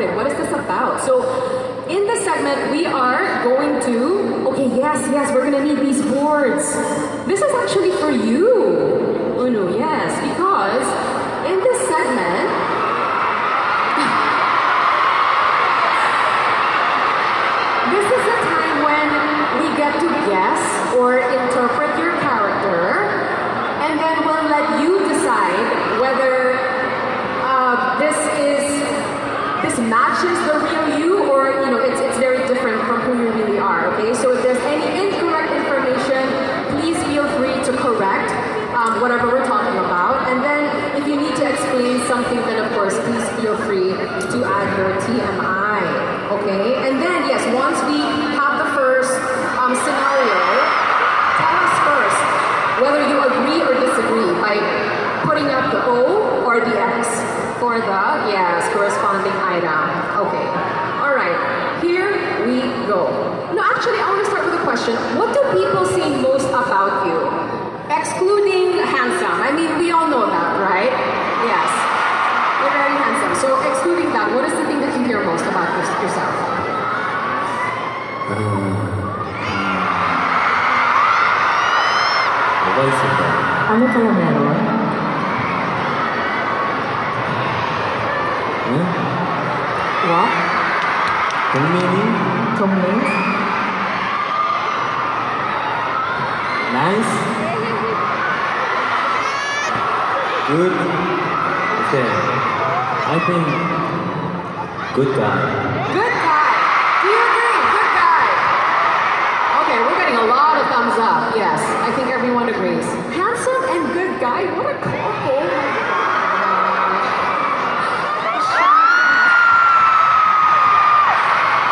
recorded. What is this about? So, in this segment, we are going to... Okay, yes, we're gonna need these boards. This is actually for you, Unu, yes, because in this segment, this is the time when we get to guess or interpret your character, and then we'll let you decide whether this matches the real you, or it's very different from who you really are. Okay, so if there's any incorrect information, please feel free to correct whatever we're talking about. And then if you need to explain something, then of course please feel free to add your TMI. Okay, and then yes, once we have the first scenario, tell us first whether you agree or disagree by putting up the O or the X for the corresponding item. Okay, all right, here we go. No, actually, I want to start with a question. What do people say most about you? Excluding handsome. I mean, we all know that, right? Yes, you're very handsome. So excluding that, what is the thing that you hear most about yourself? 뭐가 있을까? Ano kaya meron? 응? What? 동민이? Tongmin? Nice? Good? Okay. I think good guy. Good guy. Do you agree? Good guy. Okay, we're getting a lot of thumbs up. Yes, I think everyone agrees. Handsome and good guy. What a couple.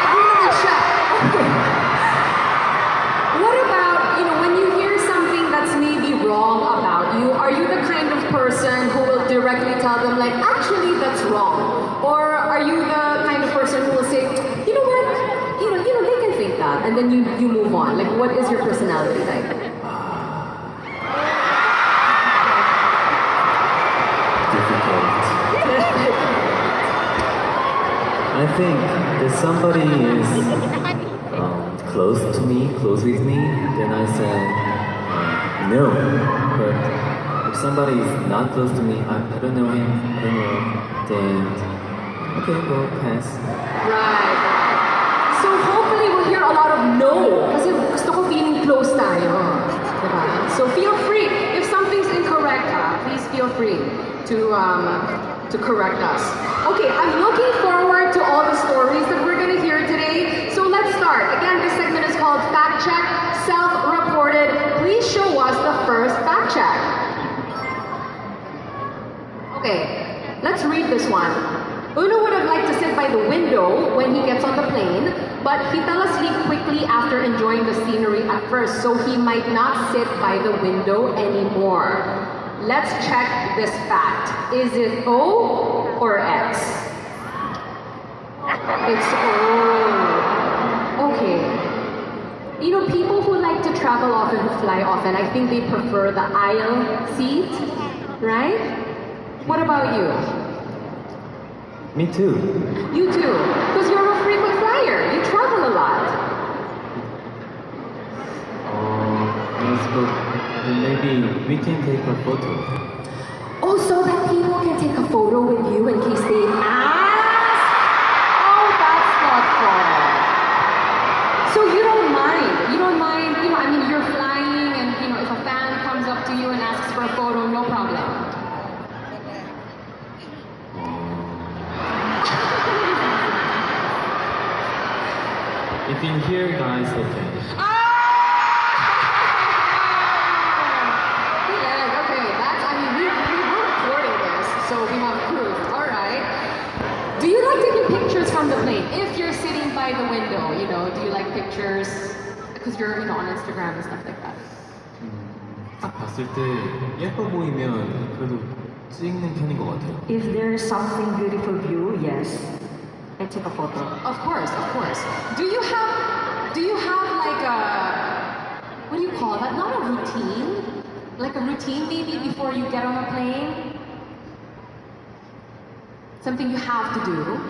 Agreement check. Okay. What about, when you hear something that's maybe wrong about you, are you the kind of person who will directly tell them, like, actually, that's wrong? Or are you the kind of person who will say, you know what, they can think that, and then you move on? Like, what is your personality like? Difficult. I think if somebody is close to me, close with me, then I say no. But if somebody is not close to me, I don't know him, I don't know, then okay, go pass. Right. So hopefully we'll hear a lot of no. Kasi gusto ko feeling close tayo. Diba? So feel free. If something's incorrect, please feel free to correct us. Okay, I'm looking forward to all the stories that we're gonna hear today. So let's start. Again, this segment is called Fact Check, Self-Reported. Please show us the first fact check. Okay, let's read this one. Uno would have liked to sit by the window when he gets on the plane, but he fell asleep quickly after enjoying the scenery at first, so he might not sit by the window anymore. Let's check this fact. Is it O or X? It's O. Okay. People who like to travel often, who fly often, I think they prefer the aisle seat, right? What about you? Me too. You too, because you're a frequent flyer. You travel a lot. Yes, but maybe we can take a photo. Oh, so that people can take a photo with you in case they ask? Oh, that's thoughtful. So you don't mind. You're flying and, if a fan comes up to you and asks for a photo, no problem. If in here, guys, okay. Okay, we're recording this, so we have proof. All right. Do you like taking pictures from the plane? If you're sitting by the window, do you like pictures? Because you're, on Instagram and stuff like that. 딱 봤을 때 예뻐 보이면 그래도 찍는 편인 것 같아요. If there's something beautiful view, yes, I take a photo. Of course. Do you have like a, what do you call that? Not a routine? Like a routine maybe before you get on a plane? Something you have to do?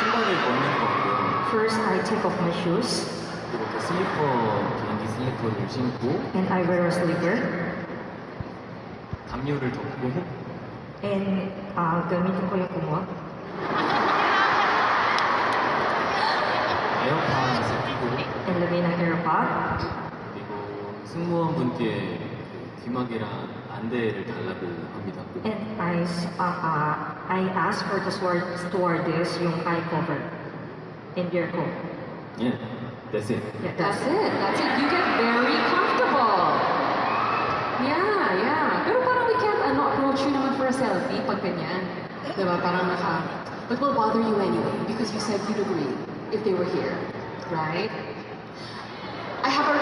신발을 벗는 거고요. First, I take off my shoes 그리고 또 슬리퍼, 비행기 슬리퍼를 신고 and I wear a slipper. 담요를 덮고 And gamitin ko yung kumot. 에어팟을 끼고 And lagay ng AirPod. 그리고 승무원분께 귀마개랑 안대를 달라고 합니다. And I ask for the stewardess yung eye cover and ear cover. 예, that's it. Yeah, That's it. That's it. You get very comfortable. Yeah. Pero parang we can't approach you naman for a selfie pag ganyan. Diba? Parang But we'll bother you anyway because you said you'd agree if they were here. Right? I have a...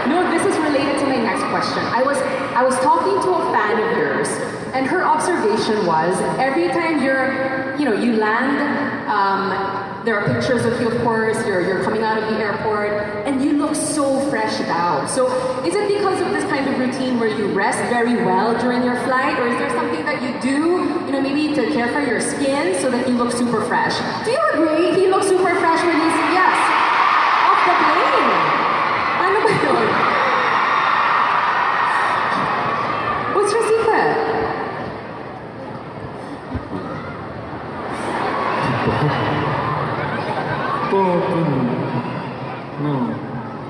No, this is related to my next question. I was talking to a fan of yours, and her observation was every time you land, there are pictures of you, of course. You're coming out of the airport, and you look so freshed out. So, is it because of this kind of routine where you rest very well during your flight, or is there something that you do, maybe to care for your skin so that you look super fresh? Do you agree? He looks super fresh when he's off the plane. Ano ba yun? What's your secret?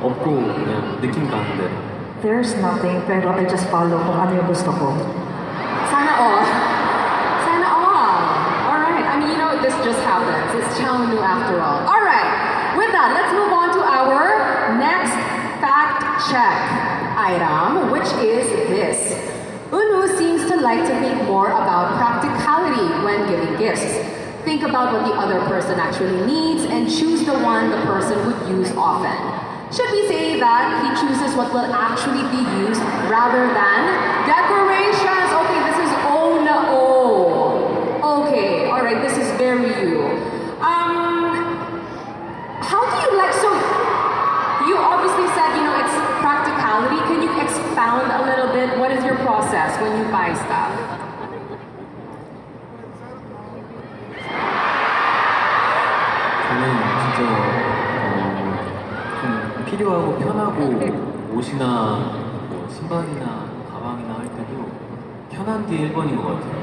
없고 그냥 느낌 가는 대로. There's nothing, pero I just follow kung ano yung gusto ko. Sana all. Sana all. Alright. I mean, this just happens. It's CHA EUN-WOO after all. Alright. With that, let's move on to our next fact check item, which is this. EUN-WOO seems to like to think more about practicality when giving gifts. Think about what the other person actually needs and choose the one the person would use often. Should we say that he chooses what will actually be used rather than decorations? Okay, this is oh no. Okay, alright, this is very you. How do you like, so you obviously said, it's practicality. Can you expound a little bit? What is your process when you buy stuff? 저는 진짜 좀 필요하고 편하고 옷이나 뭐 신발이나 가방이나 할 때도 편한 게 1번인 것 같아요.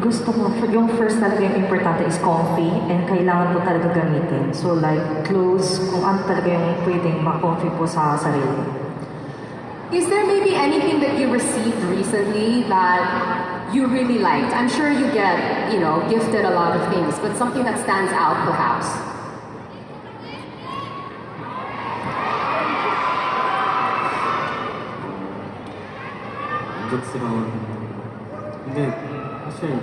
Gusto mo, yung first talaga yung importante is comfy and kailangan po talaga gamitin. So like clothes, kung ano talaga yung pwedeng ma-comfy po sa sarili. Is there maybe anything that you received recently that you really liked? I'm sure you get, gifted a lot of things, but something that stands out perhaps. 만족스러운. 근데 사실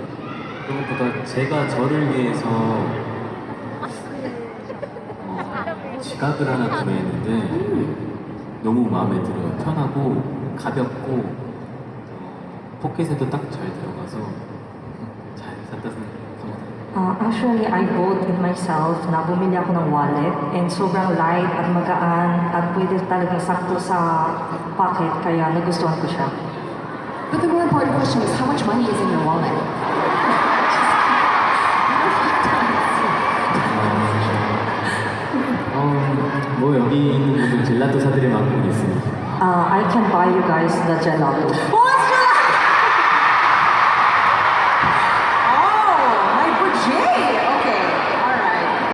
그것보다 제가 저를 위해서 지갑을 하나 구매했는데 너무 마음에 들어요. 편하고 가볍고 포켓에도 딱 잘 들어가서 잘 샀다 생각합니다. Actually, I bought it myself na bumili ako ng wallet and sobrang light at magaan at pwede talagang sakto sa pocket kaya nagustuhan ko siya. But the more important question is how much money is in your wallet? 뭐 여기 있는 분들 젤라또 사드릴 만큼 있습니다. I can buy you guys the gelato. What?